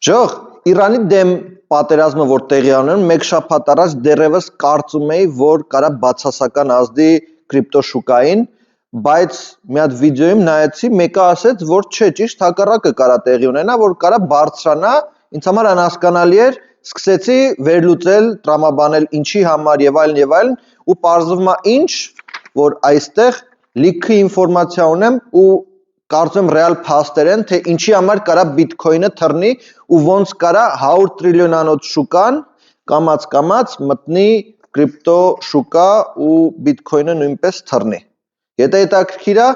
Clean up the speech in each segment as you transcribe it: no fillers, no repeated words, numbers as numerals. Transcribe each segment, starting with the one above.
Ժող, Իրանի դեմ պատերազմը որ տեղի ունենում, մեկ շաբաթ առաջ դեռևս կարծում էի, որ կարա բացասական ազդի կրիպտո շուկային, բայց մի հատ վիդեոյում նայեցի, մեկը ասեց, որ չէ, ճիշտ հակառակը կարա տեղի ունենա, որ կարա բարձրանա, ինձ համար անհասկանալի էր, սկսեցի վերլուծել, տրամաբանել ինչի համար եւ այլն, ու պարզվում է ինչ, որ այստեղ լիքը ինֆորմացիա ունեմ ու կարծում եմ ռեալ փաստեր են, թե ինչի համար կարա բիթքոյնը թռնի ու ոնց կարա 100 տրիլիոնանոց շուկան կամաց մտնի կրիպտո շուկա ու բիթքոյնը նույնպես թռնի։ Եթե հետաքրքիր է,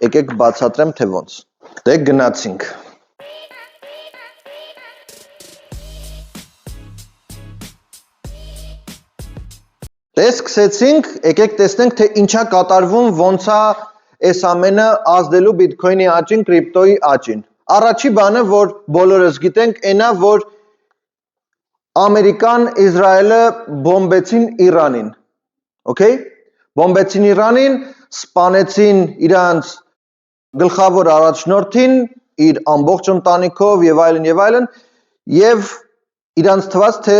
եկեք բացատրեմ թե ոնց։ Դե գնացինք։ Դե սկսեցինք, եկեք տեսնենք թե ինչա կատարվում, ոնց է այս ամենը ազդելու բիթքոյնի աճին, կրիպտոյի աճին։ Առաջի բանը, որ բոլորս գիտենք, այնա, որ Ամերիկան, Իսրայելը բոմբեցին Իրանին, okay? Բոմբեցին Իրանին, սպանեցին իրանց գլխավոր առաջնորդին, իր ամբողջ ընտանիքով եւ այլն, եւ իրանց թվաց, թե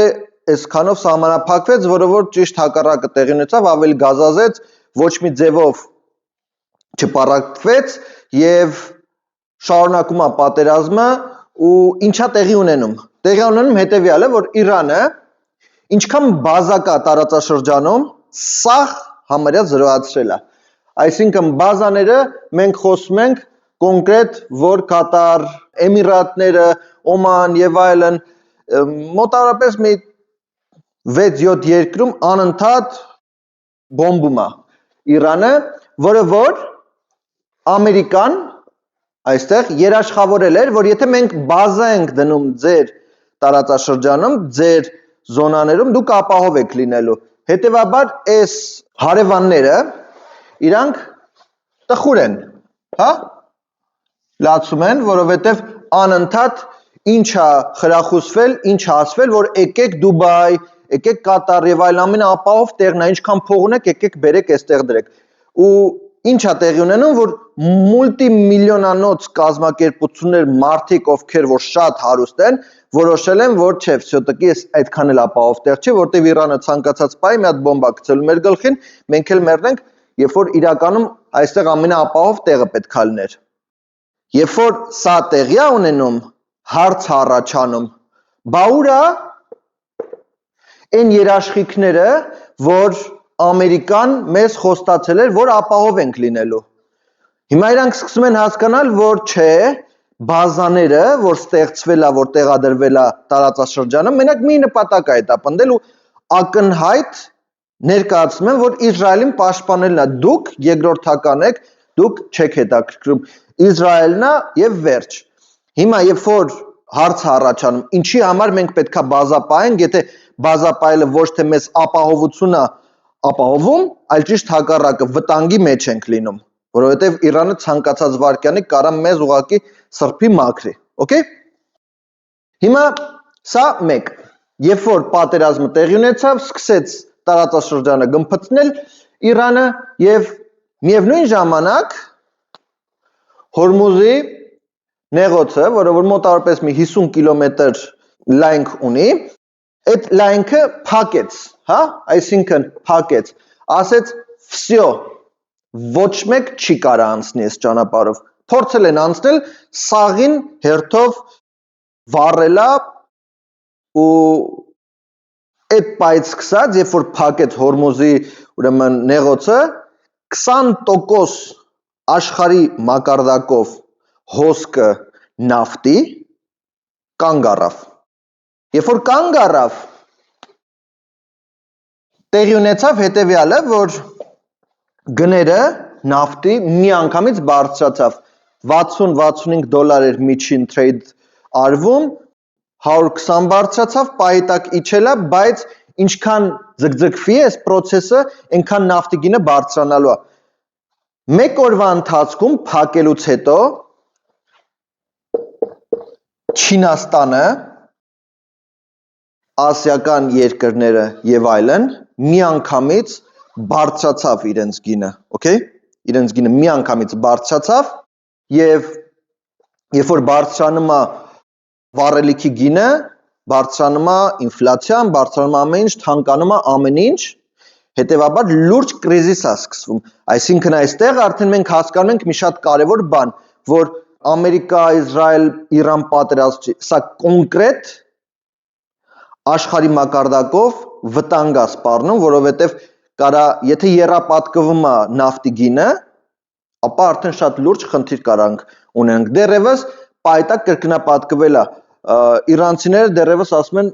այսքանով սահմանափակվեց, որը որ ճիշտ հակառակը տեղի ունեցավ, ավելի գազազեց, ոչ մի ձևով չպարակվեց եւ շարունակում է պատերազմը ու ինչա տեղի ունենում։ Տեղի ունենում հետեւյալը, որ Իրանը ինչքան բազակա տարածաշրջանում սաղ համարյա զրոացրել է։ Այսինքն բազաները մենք խոսում ենք կոնկրետ, որ Կատար, Էմիրատները, Օման եւ այլն մոտավորապես մի 6-7 երկրում անընդհատ բոմբում է Իրանը, որը որ Ամերիկան այստեղ երաշխավորել էր, որ եթե մենք բազա ենք դնում ձեր տարածաշրջանում, ձեր զոնաներում, դուք ապահով եք լինելու։ Հետևաբար այս հարևանները իրանք տխուր են, հա? Լացում են, որովհետև անընդհատ ինչա խրախուսվել, ինչ ասվել, որ եկեք Դուբայ, եկեք Կատար եւ այլ ամենը ապահով տեղն է, ինչքան փող ունեք, եկեք բերեք այստեղ դրեք։ Ու ինչա տեղի ունենում, որ մուլտիմիլիոնանոց կազմակերպություններ, մարդիկ, ովքեր որ շատ հարուստ են, որոշել են, որ չէ, всё-таки այդքան էլ ապահով տեղ չի, որտեղ Իրանը ցանկացած պահի մի հատ բոմբա գցելու մեր գլխին, մենք էլ մեռնենք, երբ որ իրականում այստեղ ամենաապահով տեղը պետք է լիներ։ Երբ որ սա տեղի է ունենում, հարց առաջանում, բա ուր է այն երաշխիքները, որ Ամերիկան մեզ խոստացել էր, որ ապահով ենք լինելու։ Հիմա իրանք սկսում են հասկանալ, որ չէ, բազաները, որ ստեղծվել է, որ տեղադրվել է տարածաշրջանում, մենակ մի նպատակ է հետապնդել ու ակնհայտ ներկայացնում են, որ Իսրայելին պաշտպանելն է, դուք երկրորդական եք, դուք չեք հետաքրքրում, Իսրայելն է եւ վերջ։ Հիմա երբ որ հարց առաջանում, ինչի համար մենք պետքա բազա պահենք, եթե բազա պահելը ոչ թե մեզ ապահովություն է ապահովում, այլ ճիշտ հակառակը վտանգի մեջ ենք լինում, որովհետև Իրանը ցանկացած վայրկյանի կարա մեզ ուղակի սրբի մաքրի, okay? Հիմա սա մեկ, երբ որ պատերազմը տեղի ունեցավ, սկսեց տարածաշրջանը գմփցնել Իրանը եւ միևնույն ժամանակ Հորմուզի նեղոցը, որը որ մոտավորապես մի 50 կիլոմետր լայնք ունի, այդ լայնքը փակեց, հա, այսինքն փակեց, ասեց վсё, ոչ մեկ չի կարա անցնի այս ճանապարհով։ Փորձել են անցնել, սաղին հերթով վառելա ու այդ պայից սկսած, երբ որ փակեց Հորմուզի ուրեմն նեղոցը, 20% աշխարհի մակարդակով հոսքը նավթի կանգ առավ։ Երբ որ կանգ առավ, տեղի ունեցավ հետևյալը, որ գները նավթի միանգամից բարձրացավ, 60-65 դոլար էր միջին trade արվում, 120 բարձրացավ, պահի տակ իջել է, բայց ինչքան ձգձգվի այս process-ը, այնքան նավթի գինը բարձրանալու է։ Մեկ օրվա ընթացքում փակելուց հետո Չինաստանը, ասիական երկրները եւ այլն միանգամից բարձրացավ իրենց գինը, okay? Իրենց գինը միանգամից բարձրացավ եւ երբ որ բարձրանում է վառելիքի գինը բարձրանում է ինֆլյացիան, բարձրանում է ամեն ինչ, թանկանում է ամեն ինչ, հետևաբար լուրջ կրիզիս է սկսվում։ Այսինքն այստեղ արդեն մենք հասկանում ենք մի շատ կարևոր բան, որ Ամերիկա, Իսրայել, Իրան պատերազմը սա կոնկրետ աշխարհի մակարդակով վտանգ է սպառնում, որովհետև կարա, եթե եռապատկվում է նավթի գինը, ապա արդեն շատ լուրջ խնդիր կարանք ունենք։ Դեռևս պայտակ կրկնապատկվել է, իրանցիները դեռևս ասում են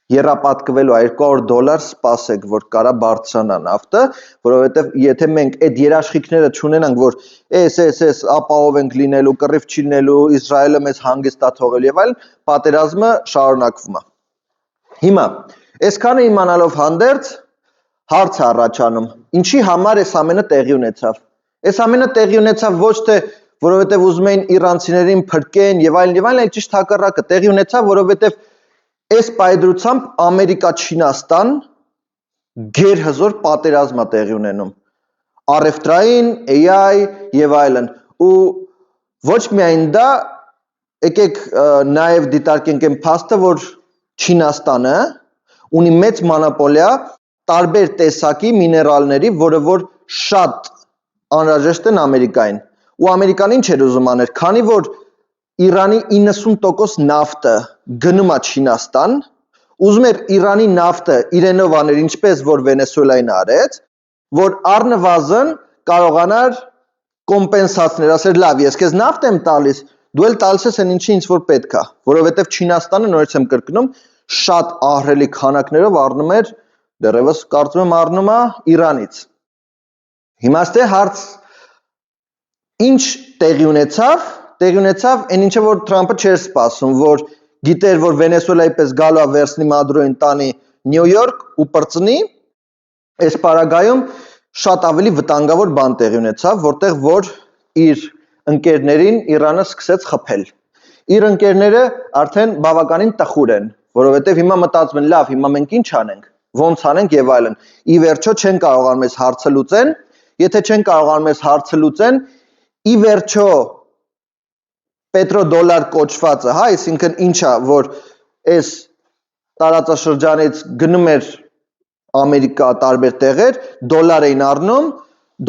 եռապատկվելու $200 սպասեք, որ կարա բարձրանա նավթը, որովհետև եթե մենք այդ երաշխիքները չունենանք, որ էս ապահով ենք լինելու, կռիվ չի լինելու, Իսրայելը մեզ հանգիստ է թողել եւ այլն, պատերազմը շարունակվում է։ Հիմա այսքանը իմանալով հանդերձ հարց է առաջանում, ինչի համար այս ամենը տեղի ունեցավ։ Այս ամենը տեղի ունեցավ ոչ թե որովհետև ուզում էին իրանցիներին փրկեն եւ այլն, այլ ճիշտ հակառակը տեղի ունեցավ, որովհետև այս պայդրությամբ Ամերիկա-Չինաստան գերհզոր պատերազմ է տեղի ունենում։ Առևտրային, AI եւ այլն։ Ու ոչ միայն դա, եկեք նաեւ դիտարկենք այն փաստը, որ Չինաստանը ունի մեծ մոնոպոլիա տարբեր տեսակի միներալների, որը որ շատ անհրաժեշտ են Ամերիկային։ Ու Ամերիկան ինչ էր ուզում անել, քանի որ Իրանի 90% նավթը գնում է Չինաստան, ուզում էր Իրանի նավթը իրենով անել, ինչպես որ Վենեսուելային արեց, որ առնվազն կարողանար կոմպենսացնել, ասել լավ, ես քեզ նավթ եմ տալիս, դու էլ տալիս ես այն ինչի ինչ որ պետք է, որովհետև Չինաստանը նորից եմ կրկնում, շատ ահռելի քանակներով առնում էր, դեռևս կարծում եմ առնում է Իրանից։ Հիմա ստե հարց ինչ տեղի ունեցավ այն ինչը որ Թրամփը չէր սպասում, որ գիտեր, որ Վենեսուելայի պես գալու է վերցնի Մադուրոին տանի Նյու Յորք ու պրծնի, այս պարագայում շատ ավելի վտանգավոր բան տեղի ունեցավ, որտեղ որ իր ընկերներին Իրանը սկսեց խփել։ Իր ընկերները արդեն բավականին տխուր են, որովհետև հիմա մտածում են, լավ, հիմա մենք ինչ անենք, ոնց անենք եւ այլն։ Ի վերջո չեն կարողանում այս հարցը լուծեն, եթե չեն կարողանում այս հարցը լուծեն, ի վերջո պետրոդոլար կոչվածը, հա, այսինքն ինչա, որ այս տարածաշրջանից գնում էր Ամերիկա տարբեր տեղեր, դոլար էին առնում,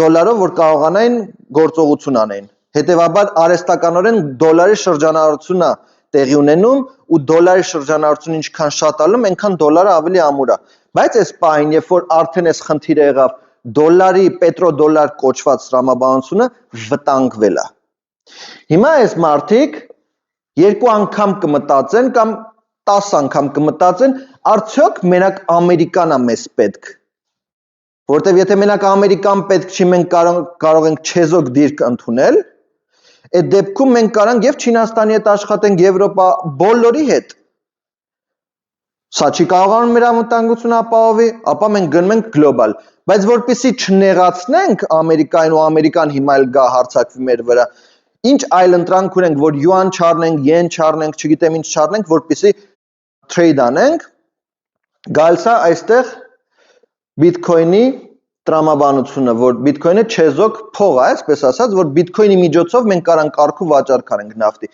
դոլարով որ կարողանային գործողություն անեն։ Հետևաբար արհեստականորեն դոլարի շրջանառությունն է տեղի ունենում ու դոլարի շրջանառությունը ինչքան շատ ալում, այնքան դոլարը ավելի ամուր է։ Բայց այս պահին, երբ որ արդեն այս խնդիրը եղավ, դոլարի պետրոդոլար կոչված տրամաբանությունը վտանգվել է։ Հիմա այս մարդիկ երկու անգամ կմտածեն կամ 10 անգամ կմտածեն, արդյոք մենակ Ամերիկան է մեզ պետք։ Որտեվ եթե մենակ Ամերիկան պետք չի, մենք կարող ենք չեզոք դիրք ընդունել, այդ դեպքում մենք կարանք եւ Չինաստանի հետ աշխատենք, Եվրոպա, բոլորի հետ։ Սա չի կարողանում մեր անվտանգությունը ապահովի, ապա մենք գնում ենք գլոբալ։ Բայց որպեսզի չնեղացնենք Ամերիկային ու Ամերիկան հիմա էլ գա հարձակվի մեր վրա, ինչ այլ ընտրանք ունենք, որ յուան չառնենք, յեն չառնենք, չգիտեմ ինչ չառնենք, որպեսզի trade անենք, գալիս է այստեղ Bitcoin-ի տրամաբանությունը, որ Bitcoin-ը չեզոք փող է, այսպես ասած, որ Bitcoin-ի միջոցով մենք կարանք կարգ ու վաճառք անենք նավթի։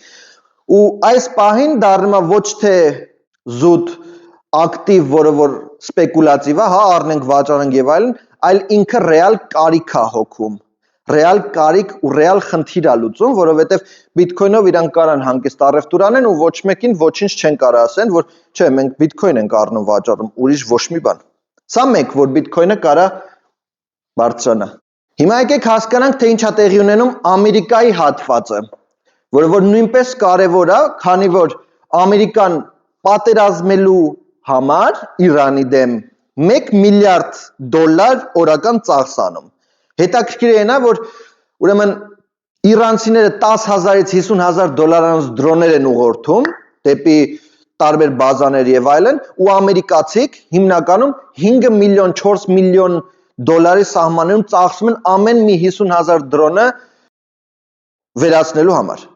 Ու այս պահին դառնում է ոչ թե զուտ ակտիվ, որը որ սպեկուլատիվ է, հա, առնենք վաճառենք եւ այլն, այլ ինքը ռեալ կարիք է հոգում, ռեալ կարիք ու ռեալ խնդիր է լուծում, որովհետեւ Bitcoin-ով իրանք կարան հանգիստ առևտուր անեն ու ոչ մեկին ոչինչ չեն կարող ասեն, որ չէ, մենք Bitcoin ենք առնում վաճառում, ուրիշ ոչ մի բան։ Սա մեկ, որ Bitcoin-ը կարա բարձրանա։ Հիմա եկեք հասկանանք, թե ինչ է տեղի ունենում Ամերիկայի հատվածը, որը որ նույնպես կարևոր է, քանի որ Ամերիկան պատերազմելու համար Իրանի դեմ $1 միլիարդ օրական ծախս անում։ Հետաքրքիր է նա, որ ուրեմն իրանցիները 10,000-ից 50,000 դոլարանոց դրոններ են ուղղորդում դեպի տարբեր բազաներ եւ այլն, ու ամերիկացիք հիմնականում 5 միլիոն, 4 միլիոն դոլարի սահմաններում ծախսում են ամեն մի 50,000 դրոնը վերացնելու համար։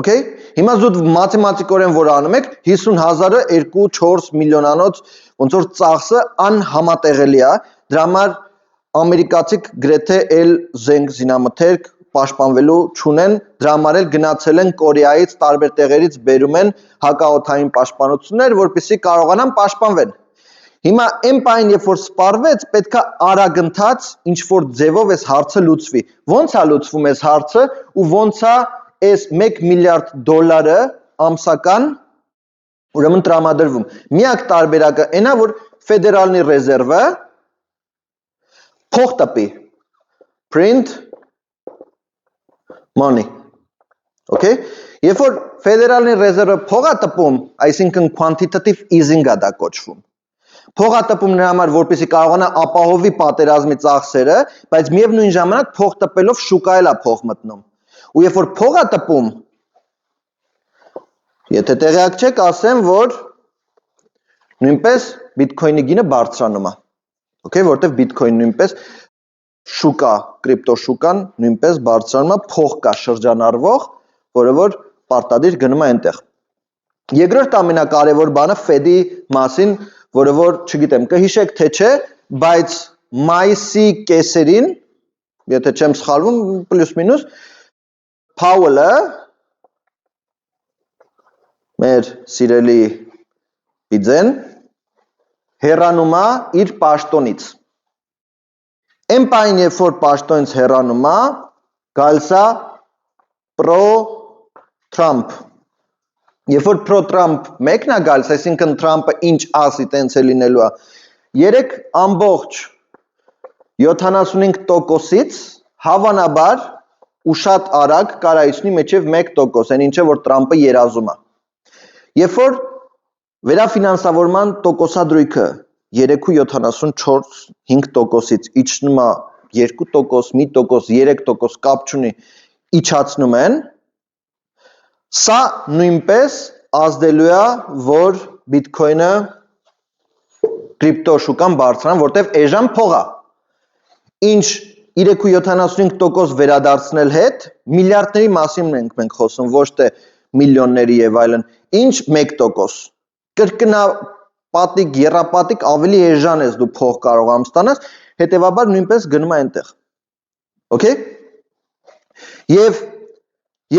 Okay? Հիմա զուտ մաթեմատիկորեն որ անում եք 50,000-ը 2-4 միլիոնանոց ոնց որ ծախսը անհամատեղելի է, դրա համար ամերիկացիք գրեթե էլ զենք զինամթերք պաշտպանվելու չունեն, դրա համար էլ գնացել են Կորեայից տարբեր տեղերից բերում են հակաօդային պաշտպանություններ, որպեսզի կարողանան պաշտպանվել։ Հիմա այն պայն, երբ որ սպառվեց, պետքա արագընթաց ինչ որ ձևով այս հարցը լուծվի։ Ոնց է լուծվում այս հարցը ու ոնց է այս 1 միլիարդ դոլարը ամսական ուրեմն տրամադրվում։ Միակ տարբերակը այն է, որ ֆեդերալնի ռեզերվը փող տպի, print money, okay? Երբ որ ֆեդերալնի ռեզերվը փող է տպում, այսինքն quantitative easing է դա կոչվում։ Փող է տպում նրա համար, որպեսզի կարողանա ապահովի պատերազմի ծախսերը, բայց միևնույն ժամանակ փող տպելով շուկայել է փող մտնում։ Ու երբ որ փող է տպում, եթե տեղյակ չեք, ասեմ, որ նույնպես բիթքոյնի գինը բարձրանում է։ Okay, որտեվ բիթքոյն նույնպես շուկա, կրիպտո շուկան նույնպես բարձրանում է, փող կա շրջանառվող, որը որ պարտադիր գնում է այնտեղ։ Երկրորդ ամենակարևոր բանը Fed-ի մասին, որը որ, չգիտեմ, կհիշեք թե չէ, բայց մայիսի կեսերին, եթե չեմ սխալվում, պլյուս մինուս, Powell-ը, մեր սիրելի Իձեն, հեռանում է իր պաշտոնից։ Այն պայն, երբ որ պաշտոնից հեռանում է, գալիս է pro-Trump։ Երբ որ pro-Trump մեկն է գալիս, այսինքն Trump-ը ինչ ասի, տենց է լինելու է, 3.75%-ից հավանաբար ու շատ արագ կարա իջնի մինչև 1%, այն ինչը որ Trump-ը երազում է։ Երբ որ վերաֆինանսավորման տոկոսադրույքը 3.74-5%-ից իջնում է 2%, 1%, 3% կապ չունի, իջացնում են, սա նույնպես ազդելու է, որ բիթքոյնը կրիպտո շուկան բարձրանա, որտեվ էժան փող է։ Ինչ 3.75% վերադարձնել հետ, միլիարդների մասին մենք խոսում, ոչ թե միլիոնների եւ այլն, ինչ 1%։ Կրկնապատիկ, եռապատիկ ավելի էժան ես դու փող կարող ամ ստանաս, հետեւաբար նույնպես գնում է այնտեղ։ Okay? Եվ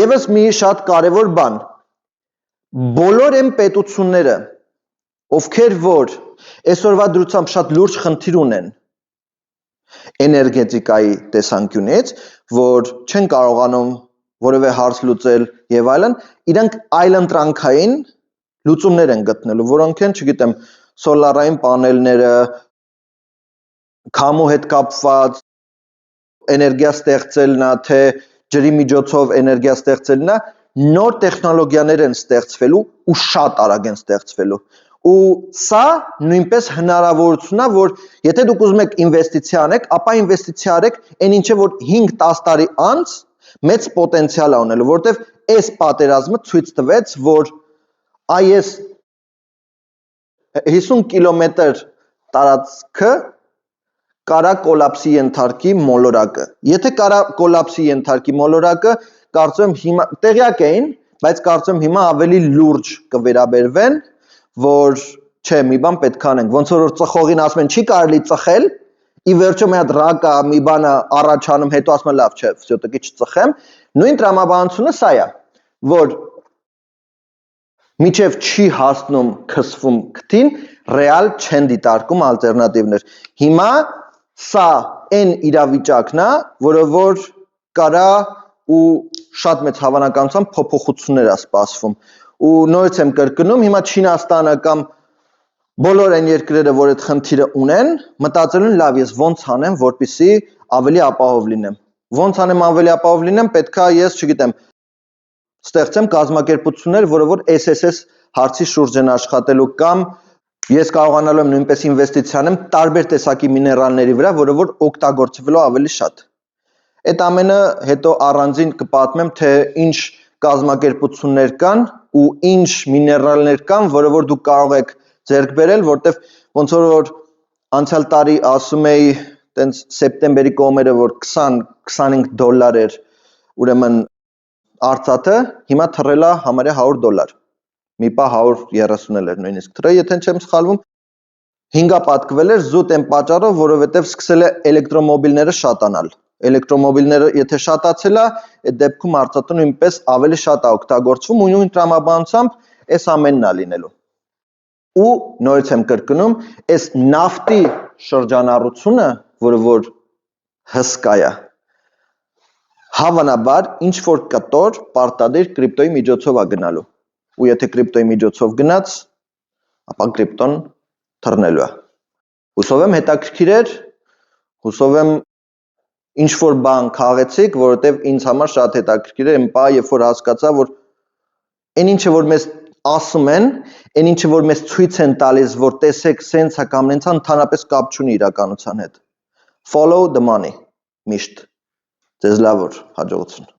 եւս մի շատ կարևոր բան, բոլոր այն պետությունները, ովքեր որ այսօրվա դրությամբ շատ լուրջ խնդիր ունեն էներգետիկայի տեսանկյունից, որ չեն կարողանում որևէ հարց լուծել եւ այլն, իրանք այլընտրանքային լուծումներ են գտնելու, որոնք են, չգիտեմ, սոլարային պանելները, քամու հետ կապված էներգիա ստեղծելն է, թե ջրի միջոցով էներգիա ստեղծելն է, նոր տեխնոլոգիաներ են ստեղծվելու ու շատ արագ են ստեղծվելու։ Ու սա նույնպես հնարավորություն է, որ եթե դուք ուզում եք ինվեստիցիա անեք, ապա ինվեստիցիա արեք այն ինչը որ 5-10 տարի անց մեծ պոտենցիալ է ունելու, որտեվ այս պատերազմը ցույց տվեց, որ այս 50 կիլոմետր տարածքը կարա կոլապսի ենթարկի մոլորակը։ Եթե կարա կոլապսի ենթարկի մոլորակը, կարծում եմ հիմա տեղյակ էին, բայց կարծում եմ հիմա ավելի լուրջ կվերաբերվեն, որ չէ, մի բան պետք է անենք, ոնց որ ծխողին ասում են, չի կարելի ծխել, ի վերջո մի հատ ռակա մի բանը առաջանում, հետո ասում են լավ, չէ, всё-таки չծխեմ, նույն տրամաբանությունը սա է, որ միջև չի հասնում քսվում քթին, ռեալ չեն դիտարկում ալտերնատիվներ։ Հիմա սա այն իրավիճակն է, որը որ կարա ու շատ մեծ հավանականությամբ փոփոխություններ է սպասվում։ Ու նորից եմ կրկնում, հիմա Չինաստանը կամ բոլոր այն երկրները, որ այդ խնդիրը ունեն, մտածել են լավ, ես ոնց անեմ, որպեսզի ավելի ապահով լինեմ։ Ոնց անեմ ավելի ապահով լինեմ, պետքա ես, չգիտեմ, ստեղծեմ կազմակերպություններ, որը որ SSS հարցի շուրջ են աշխատելու կամ ես կարողանալու եմ նույնպես ինվեստիցիա անեմ տարբեր տեսակի միներալների վրա, որը որ օգտագործվելու ավելի շատ։ Այդ ամենը հետո առանձին կպատմեմ, թե ինչ կազմակերպություններ կան ու ինչ միներալներ կան, որը որ դուք կարող եք ձեռք բերել, որտեվ ոնց որ անցյալ տարի ասում էի, տենց սեպտեմբերի կողմերը, որ $20-25 էր, ուրեմն արծաթը, հիմա թռել է համարյա $100, մի պա 130 էր նույնիսկ թռել, եթե չեմ սխալվում, 5-ա պատկվել էր զուտ այն պատճառով, որովհետև սկսել է էլեկտրոմոբիլները շատանալ, էլեկտրոմոբիլները եթե շատացել է, այդ դեպքում արծաթը նույնպես ավելի շատ է օգտագործվում ու նույն տրամաբանությամբ այս ամենն է լինելու։ Ու նորից եմ կրկնում, այս նավթի շրջանառությունը, որը որ հսկա է, հավանաբար ինչ որ կտոր պարտադիր կրիպտոյի միջոցով է գնալու։ Ու եթե կրիպտոյի միջոցով գնաց, ապա կրիպտոն թռնելու է։ Հուսով եմ հետաքրքիր էր, հուսով եմ ինչ որ բան քաղեցիք, որովհետև ինձ համար շատ հետաքրքիր է, այն բանը, երբ որ հասկացա, որ այն ինչը որ մեզ ասում են, այն ինչը որ մեզ ցույց են տալիս, որ տեսեք, սենց է կամ նենց է, ընդհանրապես կապ չունի իրականության հետ։ Follow the money, միշտ։ Ձեզ լավ օր, հաջողություն։